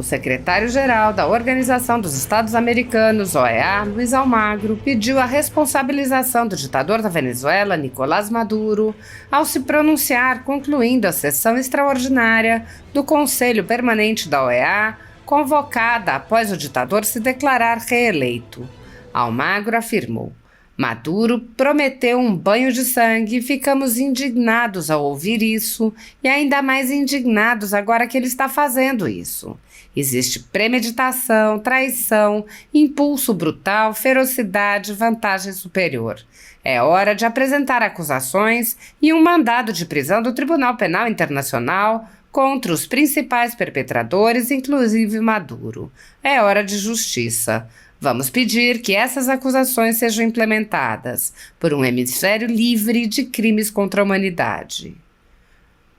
secretário-geral da Organização dos Estados Americanos, OEA, Luiz Almagro, pediu a responsabilização do ditador da Venezuela, Nicolás Maduro, ao se pronunciar concluindo a sessão extraordinária do Conselho Permanente da OEA, convocada após o ditador se declarar reeleito. Almagro afirmou: Maduro prometeu um banho de sangue e ficamos indignados ao ouvir isso e ainda mais indignados agora que ele está fazendo isso. Existe premeditação, traição, impulso brutal, ferocidade, vantagem superior. É hora de apresentar acusações e um mandado de prisão do Tribunal Penal Internacional contra os principais perpetradores, inclusive Maduro. É hora de justiça. Vamos pedir que essas acusações sejam implementadas por um hemisfério livre de crimes contra a humanidade.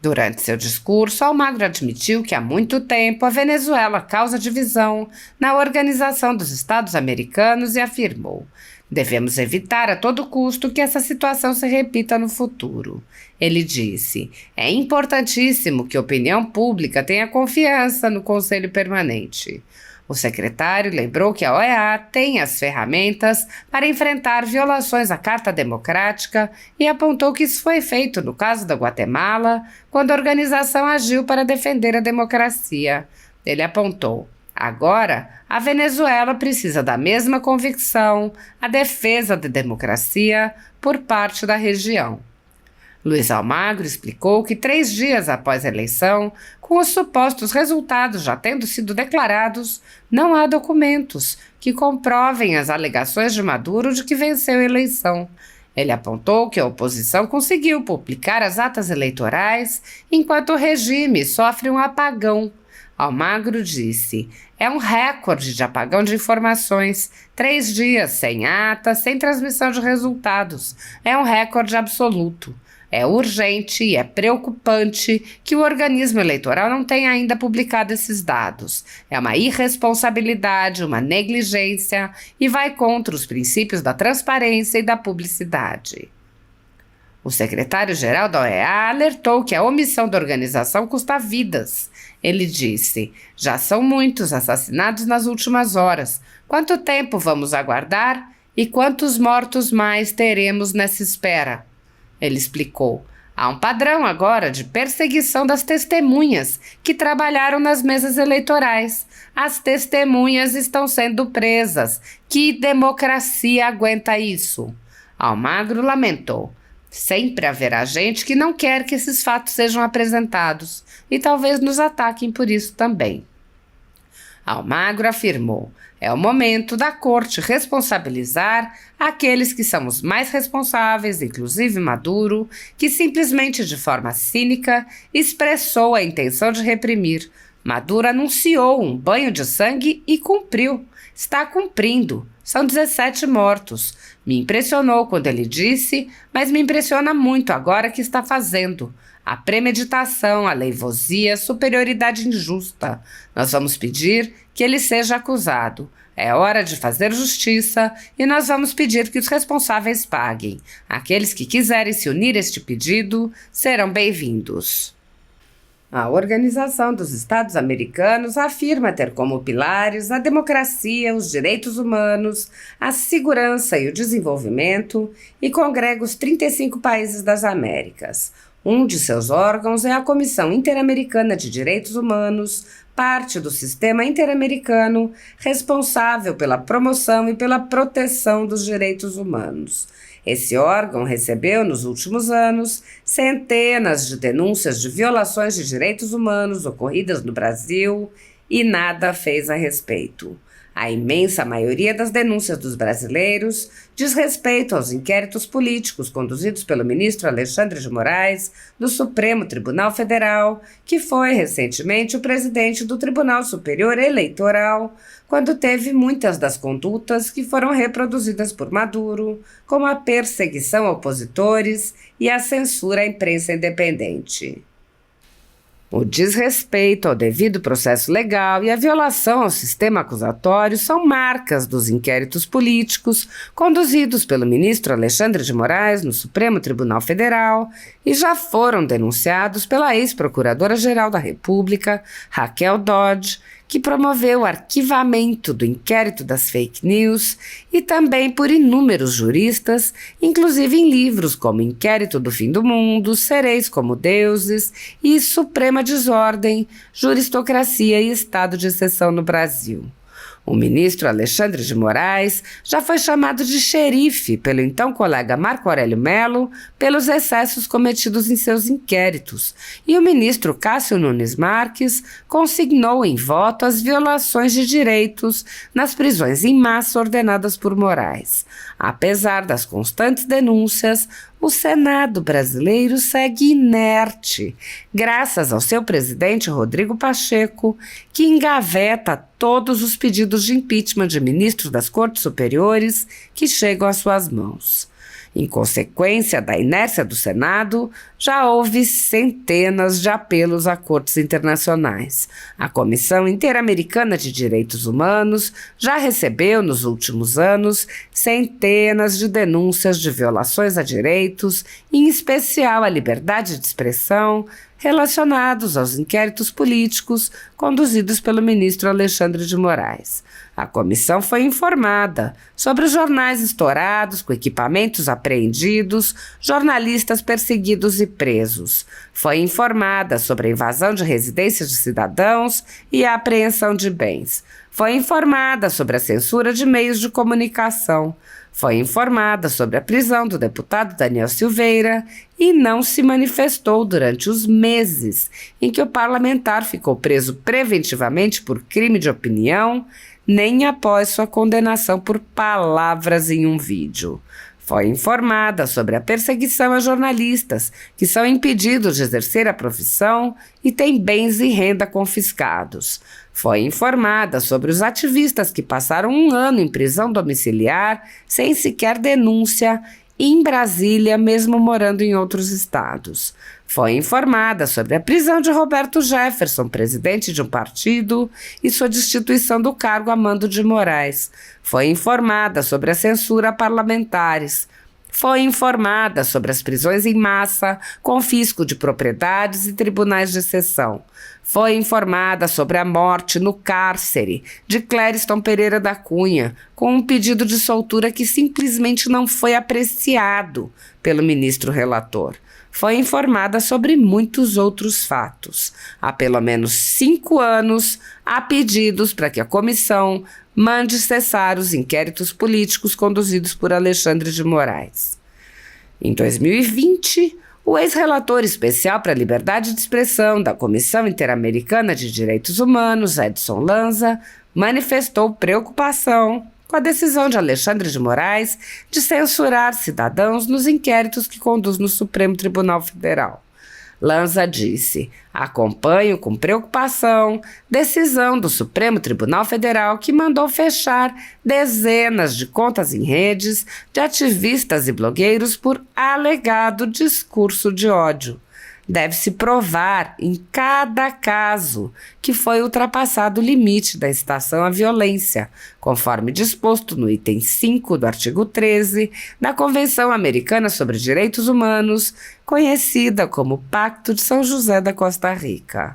Durante seu discurso, Almagro admitiu que há muito tempo a Venezuela causa divisão na Organização dos Estados Americanos e afirmou: devemos evitar a todo custo que essa situação se repita no futuro. Ele disse: é importantíssimo que a opinião pública tenha confiança no Conselho Permanente. O secretário lembrou que a OEA tem as ferramentas para enfrentar violações à Carta Democrática e apontou que isso foi feito no caso da Guatemala, quando a organização agiu para defender a democracia. Ele apontou: agora, a Venezuela precisa da mesma convicção, a defesa da democracia por parte da região. Luiz Almagro explicou que 3 dias após a eleição, com os supostos resultados já tendo sido declarados, não há documentos que comprovem as alegações de Maduro de que venceu a eleição. Ele apontou que a oposição conseguiu publicar as atas eleitorais, enquanto o regime sofre um apagão. Almagro disse: é um recorde de apagão de informações, 3 dias sem ata, sem transmissão de resultados. É um recorde absoluto. É urgente e é preocupante que o organismo eleitoral não tenha ainda publicado esses dados. É uma irresponsabilidade, uma negligência e vai contra os princípios da transparência e da publicidade. O secretário-geral da OEA alertou que a omissão da organização custa vidas. Ele disse: já são muitos assassinados nas últimas horas. Quanto tempo vamos aguardar? E quantos mortos mais teremos nessa espera? Ele explicou: há um padrão agora de perseguição das testemunhas que trabalharam nas mesas eleitorais. As testemunhas estão sendo presas. Que democracia aguenta isso? Almagro lamentou: sempre haverá gente que não quer que esses fatos sejam apresentados e talvez nos ataquem por isso também. Almagro afirmou: é o momento da corte responsabilizar aqueles que são os mais responsáveis, inclusive Maduro, que simplesmente de forma cínica expressou a intenção de reprimir. Maduro anunciou um banho de sangue e cumpriu. Está cumprindo. São 17 mortos. Me impressionou quando ele disse, mas me impressiona muito agora que está fazendo. A premeditação, a leivosia, a superioridade injusta. Nós vamos pedir que ele seja acusado. É hora de fazer justiça e nós vamos pedir que os responsáveis paguem. Aqueles que quiserem se unir a este pedido serão bem-vindos. A Organização dos Estados Americanos afirma ter como pilares a democracia, os direitos humanos, a segurança e o desenvolvimento e congrega os 35 países das Américas. Um de seus órgãos é a Comissão Interamericana de Direitos Humanos, parte do sistema interamericano responsável pela promoção e pela proteção dos direitos humanos. Esse órgão recebeu, nos últimos anos, centenas de denúncias de violações de direitos humanos ocorridas no Brasil e nada fez a respeito. A imensa maioria das denúncias dos brasileiros diz respeito aos inquéritos políticos conduzidos pelo ministro Alexandre de Moraes do Supremo Tribunal Federal, que foi recentemente o presidente do Tribunal Superior Eleitoral, quando teve muitas das condutas que foram reproduzidas por Maduro, como a perseguição a opositores e a censura à imprensa independente. O desrespeito ao devido processo legal e a violação ao sistema acusatório são marcas dos inquéritos políticos conduzidos pelo ministro Alexandre de Moraes no Supremo Tribunal Federal e já foram denunciados pela ex-procuradora-geral da República, Raquel Dodge, que promoveu o arquivamento do inquérito das fake news, e também por inúmeros juristas, inclusive em livros como Inquérito do Fim do Mundo, Sereis como Deuses e Suprema Desordem, Juristocracia e Estado de Exceção no Brasil. O ministro Alexandre de Moraes já foi chamado de xerife pelo então colega Marco Aurélio Mello pelos excessos cometidos em seus inquéritos, e o ministro Cássio Nunes Marques consignou em voto as violações de direitos nas prisões em massa ordenadas por Moraes. Apesar das constantes denúncias, o Senado brasileiro segue inerte, graças ao seu presidente Rodrigo Pacheco, que engaveta todos os pedidos de impeachment de ministros das Cortes Superiores que chegam às suas mãos. Em consequência da inércia do Senado, já houve centenas de apelos a cortes internacionais. A Comissão Interamericana de Direitos Humanos já recebeu, nos últimos anos, centenas de denúncias de violações a direitos, em especial à liberdade de expressão, relacionados aos inquéritos políticos conduzidos pelo ministro Alexandre de Moraes. A comissão foi informada sobre os jornais estourados com equipamentos apreendidos, jornalistas perseguidos e presos. Foi informada sobre a invasão de residências de cidadãos e a apreensão de bens. Foi informada sobre a censura de meios de comunicação. Foi informada sobre a prisão do deputado Daniel Silveira e não se manifestou durante os meses em que o parlamentar ficou preso preventivamente por crime de opinião, nem após sua condenação por palavras em um vídeo. Foi informada sobre a perseguição a jornalistas que são impedidos de exercer a profissão e têm bens e renda confiscados. Foi informada sobre os ativistas que passaram 1 ano em prisão domiciliar sem sequer denúncia em Brasília, mesmo morando em outros estados. Foi informada sobre a prisão de Roberto Jefferson, presidente de um partido, e sua destituição do cargo a mando de Moraes. Foi informada sobre a censura a parlamentares. Foi informada sobre as prisões em massa, confisco de propriedades e tribunais de exceção. Foi informada sobre a morte no cárcere de Clériston Pereira da Cunha, com um pedido de soltura que simplesmente não foi apreciado pelo ministro relator. Foi informada sobre muitos outros fatos. Há pelo menos 5 anos, há pedidos para que a comissão mande cessar os inquéritos políticos conduzidos por Alexandre de Moraes. Em 2020, o ex-relator especial para a liberdade de expressão da Comissão Interamericana de Direitos Humanos, Edson Lanza, manifestou preocupação com a decisão de Alexandre de Moraes de censurar cidadãos nos inquéritos que conduz no Supremo Tribunal Federal. Lanza disse: acompanho com preocupação decisão do Supremo Tribunal Federal que mandou fechar dezenas de contas em redes de ativistas e blogueiros por alegado discurso de ódio. Deve-se provar, em cada caso, que foi ultrapassado o limite da incitação à violência, conforme disposto no item 5 do artigo 13 da Convenção Americana sobre Direitos Humanos, conhecida como Pacto de São José da Costa Rica.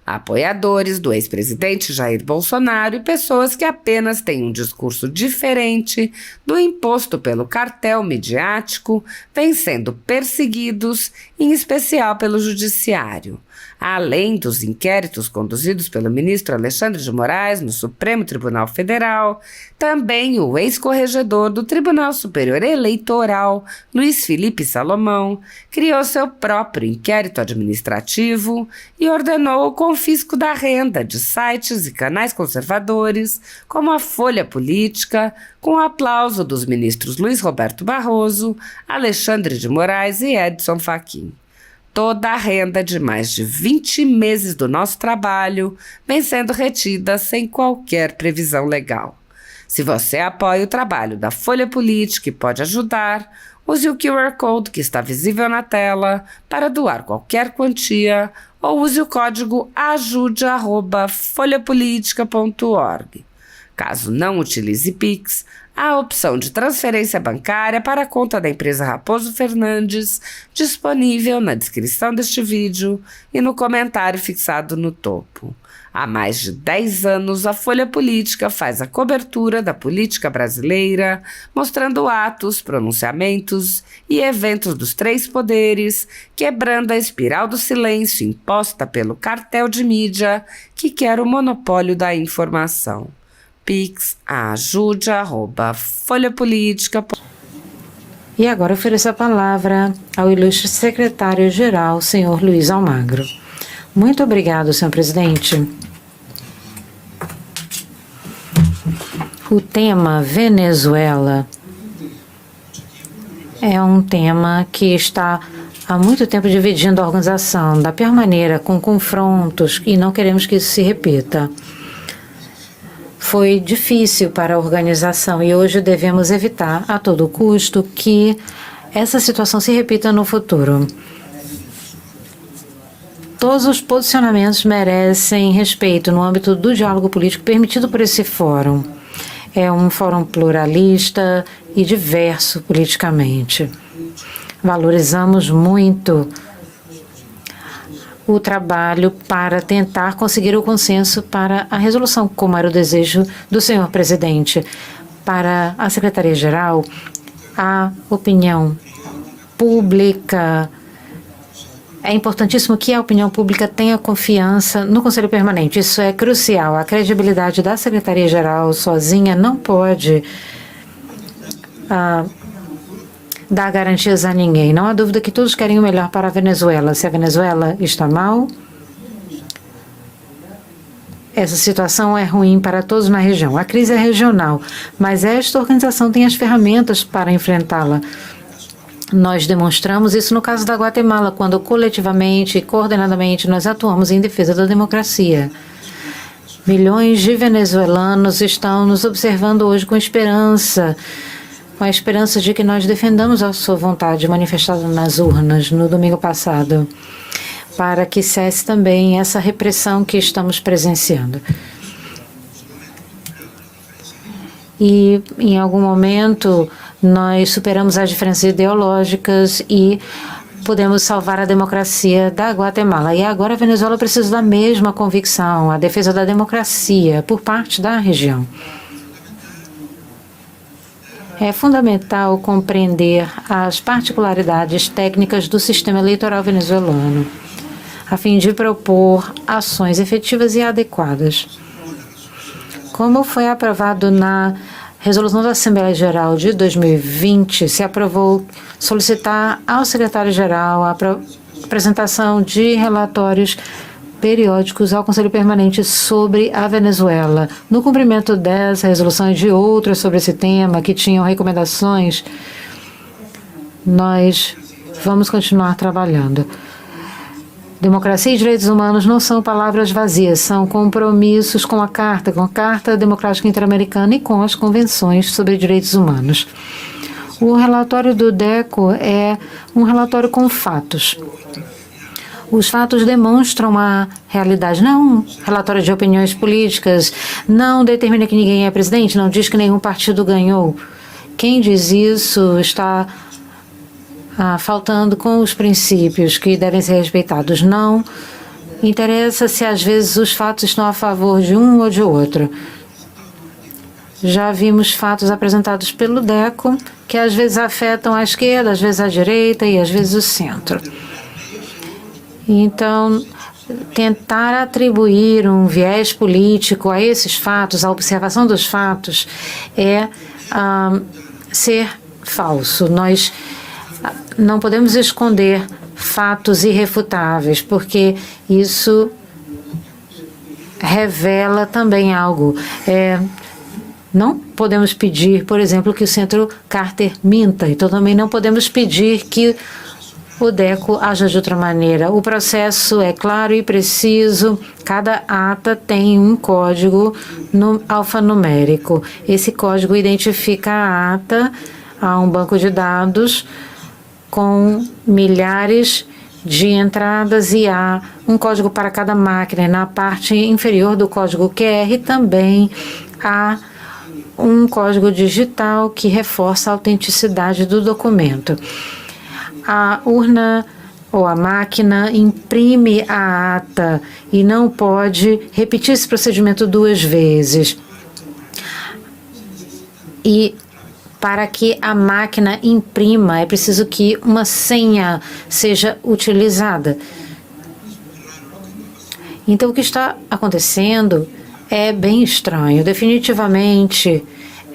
Apoiadores do ex-presidente Jair Bolsonaro e pessoas que apenas têm um discurso diferente do imposto pelo cartel midiático vêm sendo perseguidos, em especial pelo judiciário. Além dos inquéritos conduzidos pelo ministro Alexandre de Moraes no Supremo Tribunal Federal, também o ex-corregedor do Tribunal Superior Eleitoral, Luiz Felipe Salomão, criou seu próprio inquérito administrativo e ordenou o confisco da renda de sites e canais conservadores, como a Folha Política, com o aplauso dos ministros Luiz Roberto Barroso, Alexandre de Moraes e Edson Fachin. Toda a renda de mais de 20 meses do nosso trabalho vem sendo retida sem qualquer previsão legal. Se você apoia o trabalho da Folha Política e pode ajudar, use o QR Code que está visível na tela para doar qualquer quantia ou use o código ajude@folhapolitica.org. Caso não utilize Pix, Há a opção de transferência bancária para a conta da empresa Raposo Fernandes, disponível na descrição deste vídeo e no comentário fixado no topo. Há mais de 10 anos, a Folha Política faz a cobertura da política brasileira, mostrando atos, pronunciamentos e eventos dos três poderes, quebrando a espiral do silêncio imposta pelo cartel de mídia que quer o monopólio da informação. Pix ajude@folhapolitica. E agora ofereço a palavra ao ilustre secretário-geral, senhor Luiz Almagro. Muito obrigado, senhor presidente. O tema Venezuela é um tema que está há muito tempo dividindo a organização, da pior maneira, com confrontos, e não queremos que isso se repita. Foi difícil para a organização e hoje devemos evitar a todo custo que essa situação se repita no futuro. Todos os posicionamentos merecem respeito no âmbito do diálogo político permitido por esse fórum. É um fórum pluralista e diverso politicamente. Valorizamos muito o trabalho para tentar conseguir o consenso para a resolução, como era o desejo do senhor presidente. Para a Secretaria-Geral, a opinião pública. É importantíssimo que a opinião pública tenha confiança no Conselho Permanente. Isso é crucial. A credibilidade da Secretaria-Geral sozinha não pode dar garantias a ninguém. Não há dúvida que todos querem o melhor para a Venezuela. Se a Venezuela está mal, essa situação é ruim para todos na região. A crise é regional, mas esta organização tem as ferramentas para enfrentá-la. Nós demonstramos isso no caso da Guatemala, quando coletivamente e coordenadamente nós atuamos em defesa da democracia. Milhões de venezuelanos estão nos observando hoje com a esperança de que nós defendamos a sua vontade manifestada nas urnas no domingo passado, para que cesse também essa repressão que estamos presenciando. E, em algum momento, nós superamos as diferenças ideológicas e podemos salvar a democracia da Guatemala. E agora a Venezuela precisa da mesma convicção, a defesa da democracia por parte da região. É fundamental compreender as particularidades técnicas do sistema eleitoral venezuelano, a fim de propor ações efetivas e adequadas. Como foi aprovado na Resolução da Assembleia Geral de 2020, se aprovou solicitar ao secretário-geral a apresentação de relatórios periódicos ao Conselho Permanente sobre a Venezuela. No cumprimento dessa resolução e de outras sobre esse tema que tinham recomendações, nós vamos continuar trabalhando. Democracia e direitos humanos não são palavras vazias, são compromissos com a Carta Democrática Interamericana e com as convenções sobre direitos humanos. O relatório do DECO é um relatório com fatos. Os fatos demonstram a realidade, não um relatório de opiniões políticas, não determina que ninguém é presidente, não diz que nenhum partido ganhou. Quem diz isso está faltando com os princípios que devem ser respeitados. Não interessa se às vezes os fatos estão a favor de um ou de outro. Já vimos fatos apresentados pelo DECO que às vezes afetam a esquerda, às vezes a direita e às vezes o centro. Então, tentar atribuir um viés político a esses fatos, a observação dos fatos, é ser falso. Nós não podemos esconder fatos irrefutáveis, porque isso revela também algo. Não podemos pedir, por exemplo, que o Centro Carter minta, então também não podemos pedir que o DECO haja de outra maneira. O processo é claro e preciso, cada ata tem um código alfanumérico. Esse código identifica a ata a um banco de dados com milhares de entradas e há um código para cada máquina. Na parte inferior do código QR também há um código digital que reforça a autenticidade do documento. A urna ou a máquina imprime a ata e não pode repetir esse procedimento 2 vezes. E para que a máquina imprima, é preciso que uma senha seja utilizada. Então, o que está acontecendo é bem estranho. Definitivamente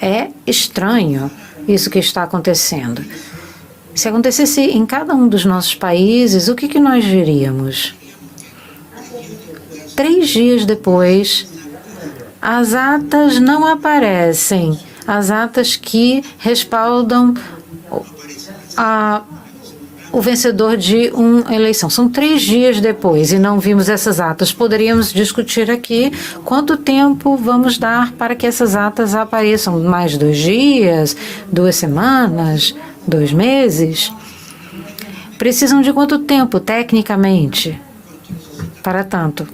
é estranho isso que está acontecendo. Se acontecesse em cada um dos nossos países, o que nós diríamos? 3 dias depois, as atas não aparecem. As atas que respaldam o vencedor de uma eleição. São 3 dias depois e não vimos essas atas. Poderíamos discutir aqui quanto tempo vamos dar para que essas atas apareçam. Mais 2 dias, 2 semanas, 2 meses? Precisam de quanto tempo, tecnicamente, para tanto?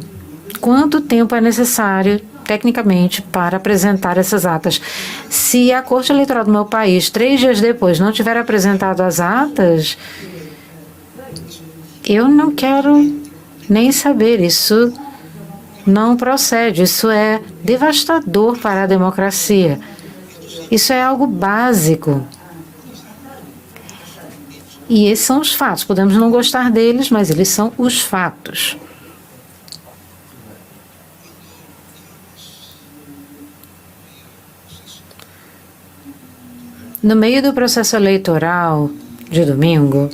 Quanto tempo é necessário tecnicamente para apresentar essas atas? Se a Corte Eleitoral do meu país, 3 dias depois, não tiver apresentado as atas, eu não quero nem saber. Isso não procede. Isso é devastador para a democracia. Isso é algo básico. E esses são os fatos. Podemos não gostar deles, mas eles são os fatos. No meio do processo eleitoral de domingo,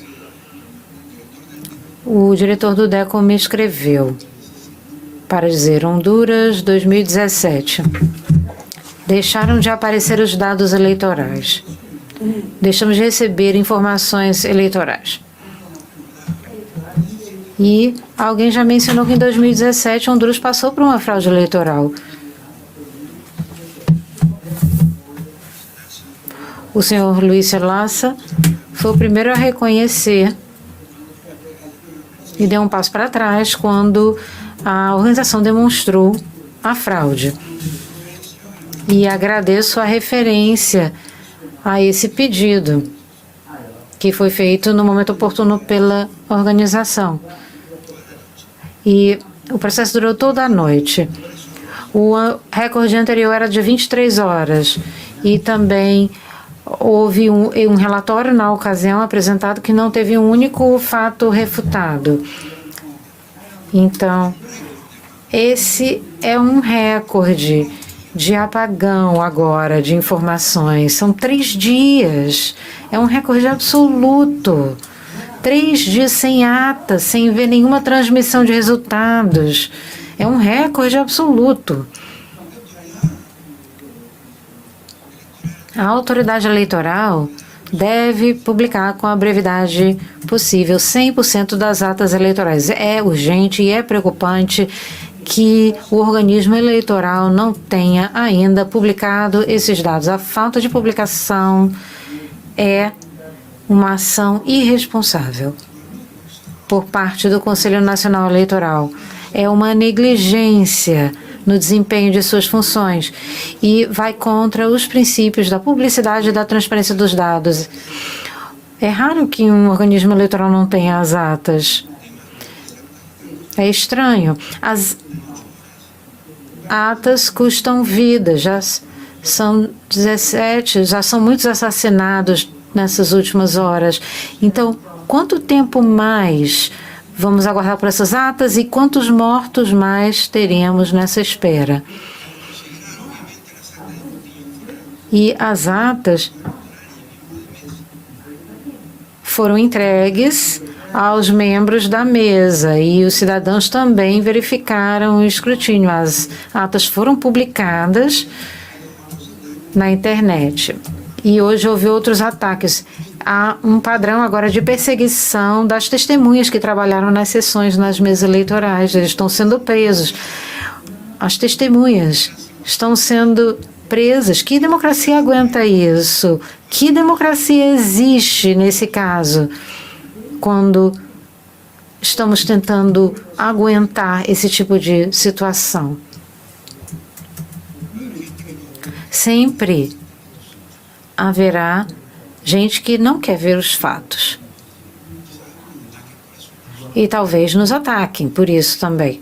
o diretor do DECO me escreveu para dizer: Honduras 2017. Deixaram de aparecer os dados eleitorais. Deixamos de receber informações eleitorais. E alguém já mencionou que em 2017 Honduras passou por uma fraude eleitoral. O senhor Luiz Celassa foi o primeiro a reconhecer e deu um passo para trás quando a organização demonstrou a fraude. E agradeço a referência a esse pedido, que foi feito no momento oportuno pela organização. E o processo durou toda a noite. O recorde anterior era de 23 horas e também houve um relatório na ocasião apresentado que não teve um único fato refutado. Então, esse é um recorde de apagão agora de informações. São 3 dias. É um recorde absoluto. 3 dias sem ata, sem ver nenhuma transmissão de resultados. É um recorde absoluto. A autoridade eleitoral deve publicar com a brevidade possível 100% das atas eleitorais. É urgente e é preocupante que o organismo eleitoral não tenha ainda publicado esses dados. A falta de publicação é uma ação irresponsável por parte do Conselho Nacional Eleitoral. É uma negligência no desempenho de suas funções e vai contra os princípios da publicidade e da transparência dos dados. É raro que um organismo eleitoral não tenha as atas. É estranho. As atas custam vidas. Já são 17, já são muitos assassinados nessas últimas horas. Então, quanto tempo mais vamos aguardar por essas atas e quantos mortos mais teremos nessa espera? E as atas foram entregues aos membros da mesa e os cidadãos também verificaram o escrutínio. As atas foram publicadas na internet. E hoje houve outros ataques. Há um padrão agora de perseguição das testemunhas que trabalharam nas sessões, nas mesas eleitorais. Eles estão sendo presos. As testemunhas estão sendo presas. Que democracia aguenta isso? Que democracia existe nesse caso? Quando estamos tentando aguentar esse tipo de situação. sempre haverá gente que não quer ver os fatos. E talvez nos ataquem por isso também.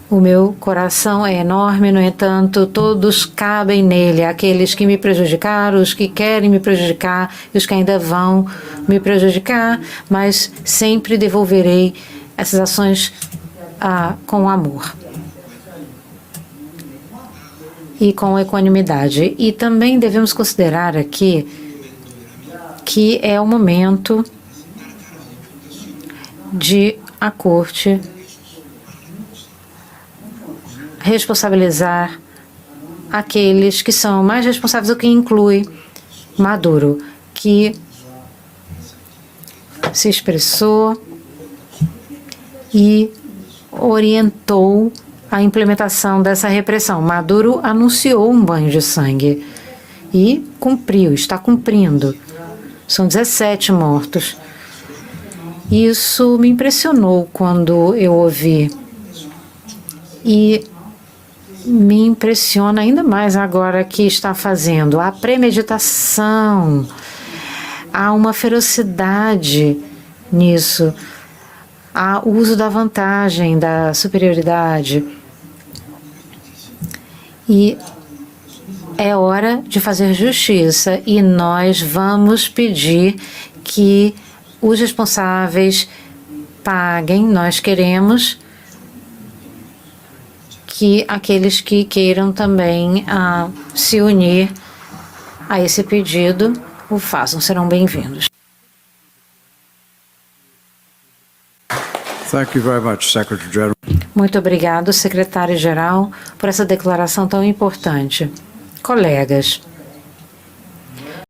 O meu coração é enorme, no entanto, todos cabem nele, aqueles que me prejudicaram, os que querem me prejudicar e os que ainda vão me prejudicar, mas sempre devolverei essas ações com amor e com equanimidade. E também devemos considerar aqui que é o momento de a Corte responsabilizar aqueles que são mais responsáveis, o que inclui Maduro, que se expressou e orientou a implementação dessa repressão. Maduro anunciou um banho de sangue e cumpriu, está cumprindo. São 17 mortos. Isso me impressionou quando eu ouvi. E me impressiona ainda mais agora que está fazendo a premeditação. Há uma ferocidade nisso. Há o uso da vantagem, da superioridade. E é hora de fazer justiça e nós vamos pedir que os responsáveis paguem. Nós queremos que aqueles que queiram também se unir a esse pedido o façam, serão bem-vindos. Thank you very much, Secretary General. Muito obrigado, secretário-geral, por essa declaração tão importante. Colegas,